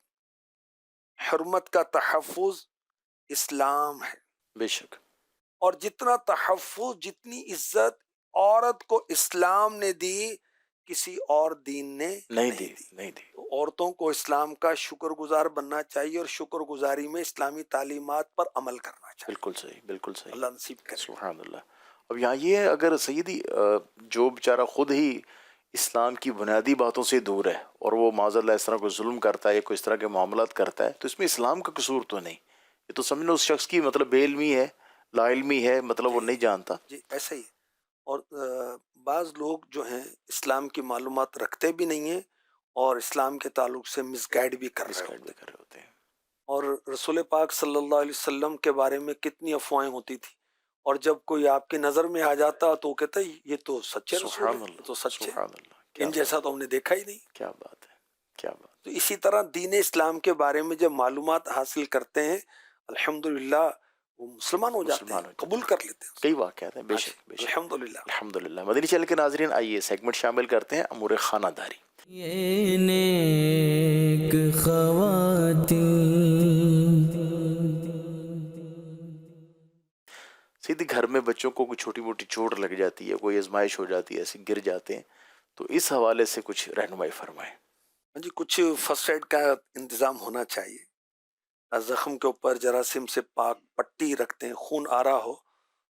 حرمت کا تحفظ اسلام ہے، بے شک، اور جتنا تحفظ جتنی عزت عورت کو اسلام نے دی کسی اور دین نے نہیں دی، نہیں دی۔ تو عورتوں کو اسلام کا شکر گزار بننا چاہیے، اور شکر گزاری میں اسلامی تعلیمات پر عمل کرنا چاہیے۔ بالکل صحیح، بالکل صحیح، اللہ نصیب کرے۔ سبحان اللہ۔ اب یہاں یہ ہے، اگر سیدی جو بیچارہ خود ہی اسلام کی بنیادی باتوں سے دور ہے اور وہ معاذ اللہ اس طرح کوئی ظلم کرتا ہے یا کوئی اس طرح کے معاملات کرتا ہے، تو اس میں اسلام کا قصور تو نہیں، یہ تو سمجھنا اس شخص کی مطلب بے علمی ہے، لا علمی ہے، مطلب وہ نہیں جانتا۔ جی ایسا ہی ہے۔ اور بعض لوگ جو ہیں اسلام کی معلومات رکھتے بھی نہیں ہیں اور اسلام کے تعلق سے مس گائیڈ بھی کر رہے بھی ہوتے کر رہے ہوتے ہیں۔ اور رسول پاک صلی اللہ علیہ وسلم کے بارے میں کتنی افواہیں ہوتی تھی، اور جب کوئی آپ کی نظر میں آ جاتا تو وہ کہتا یہ تو سچے رسول سبحان ہیں، اللہ، یہ تو سچے، سبحان اللہ، کیا ان جیسا تو ہم نے دیکھا ہی نہیں۔ کیا بات ہے، کیا بات۔ تو اسی طرح دین اسلام کے بارے میں جب معلومات حاصل کرتے ہیں الحمدللہ وہ مسلمان ہو جاتے ہیں، قبول کر لیتے ہیں۔ کئی واقعات ہیں، بے شک، بے شک، الحمدللہ۔ الحمدللہ۔ مدنی چینل کے ناظرین، آئیے سیگمنٹ شامل کرتے ہیں امور خانہ داری۔ یہ نیک خواتین، سیدھی گھر میں بچوں کو کوئی چھوٹی موٹی چوٹ لگ جاتی ہے، کوئی آزمائش ہو جاتی ہے، ایسے گر جاتے ہیں، تو اس حوالے سے کچھ رہنمائی فرمائیں۔ جی کچھ فرسٹ ایڈ کا انتظام ہونا چاہیے۔ زخم کے اوپر جراثیم سے پاک پٹی رکھتے ہیں، خون آ رہا ہو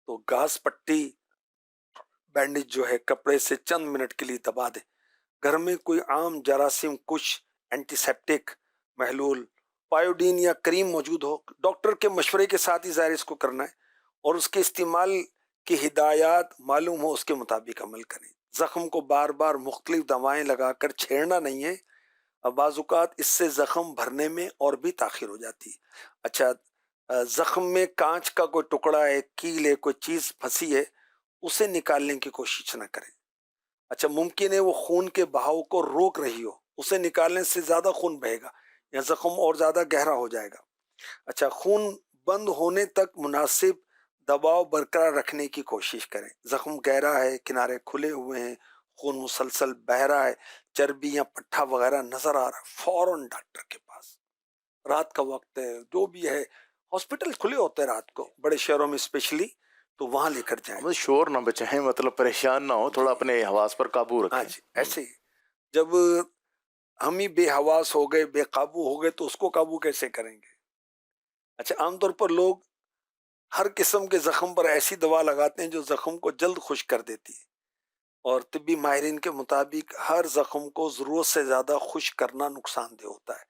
تو گاز پٹی بینڈیج جو ہے کپڑے سے چند منٹ کے لیے دبا دیں۔ گھر میں کوئی عام جراثیم کش اینٹی سیپٹک محلول پایوڈین یا کریم موجود ہو، ڈاکٹر کے مشورے کے ساتھ ہی ظاہر اس کو کرنا ہے، اور اس کے استعمال کی ہدایات معلوم ہو اس کے مطابق عمل کریں۔ زخم کو بار بار مختلف دوائیں لگا کر چھیڑنا نہیں ہے، بعض اوقات اس سے زخم بھرنے میں اور بھی تاخیر ہو جاتی ہے۔ اچھا، زخم میں کانچ کا کوئی ٹکڑا ہے، کیل ہے، کوئی چیز پھنسی ہے، اسے نکالنے کی کوشش نہ کریں۔ اچھا، ممکن ہے وہ خون کے بہاؤ کو روک رہی ہو، اسے نکالنے سے زیادہ خون بہے گا یا زخم اور زیادہ گہرا ہو جائے گا۔ اچھا، خون بند ہونے تک مناسب دباؤ برقرار رکھنے کی کوشش کریں۔ زخم گہرا ہے، کنارے کھلے ہوئے ہیں، خون مسلسل بہہ رہا ہے، چربی یا پٹھا وغیرہ نظر آ رہا ہے، فوراً ڈاکٹر کے پاس۔ رات کا وقت ہے، جو بھی ہے، ہاسپٹل کھلے ہوتے ہیں رات کو بڑے شہروں میں اسپیشلی، تو وہاں لے کر جائیں۔ شور نہ بچائیں، مطلب پریشان نہ ہو، تھوڑا اپنے حواس پر قابو ہاں رکھیں۔ جی، ایسے ہی جب ہم ہی بے حواس ہو گئے، بے قابو ہو گئے، تو اس کو قابو کیسے کریں گے؟ اچھا، عام طور پر لوگ ہر قسم کے زخم پر ایسی دوا لگاتے ہیں جو زخم کو جلد خشک کر دیتی ہے، اور طبی ماہرین کے مطابق ہر زخم کو ضرورت سے زیادہ خشک کرنا نقصان دہ ہوتا ہے،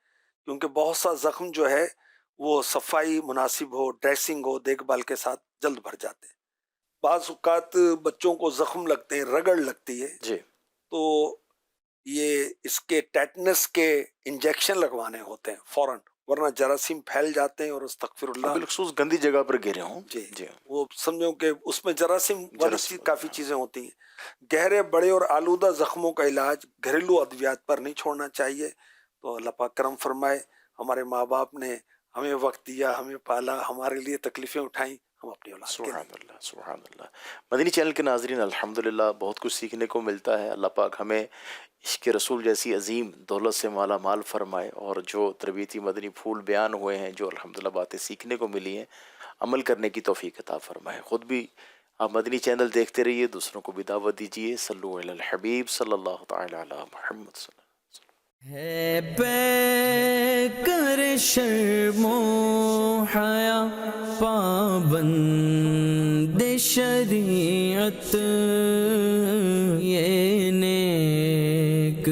کیونکہ بہت سا زخم جو ہے وہ صفائی مناسب ہو، ڈریسنگ ہو، دیکھ بھال کے ساتھ جلد بھر جاتے ہیں۔ بعض اوقات بچوں کو زخم لگتے ہیں، رگڑ لگتی ہے، جی، تو یہ اس کے ٹیٹنس کے انجیکشن لگوانے ہوتے ہیں فوراً، ورنہ جراثیم پھیل جاتے ہیں، اور استغفر اللہ، بالخصوص گندی جگہ پر گرے ہوں۔ جی وہ سمجھو کہ اس میں جراثیم والی کافی چیزیں ہوتی ہیں۔ گہرے، بڑے اور آلودہ زخموں کا علاج گھریلو ادویات پر نہیں چھوڑنا چاہیے۔ تو اللہ پاک کرم فرمائے، ہمارے ماں باپ نے ہمیں وقت دیا، ہمیں پالا، ہمارے لیے تکلیفیں اٹھائیں، ہم اپنی اولاد کے سبحان اللہ، سبحان اللہ۔ مدنی چینل کے ناظرین، الحمدللہ بہت کچھ سیکھنے کو ملتا ہے۔ اللہ پاک ہمیں عشق رسول جیسی عظیم دولت سے مالا مال فرمائے، اور جو تربیتی مدنی پھول بیان ہوئے ہیں، جو الحمدللہ باتیں سیکھنے کو ملی ہیں، عمل کرنے کی توفیق عطا فرمائے۔ خود بھی آپ مدنی چینل دیکھتے رہیے، دوسروں کو بھی دعوت دیجیے۔ صلو علی الحبیب صلی اللہ تعالی علی محمد صلی اللہ علیہ وسلم۔ ہے پے کر شرم و حیا پابند شریعت، یہ نیک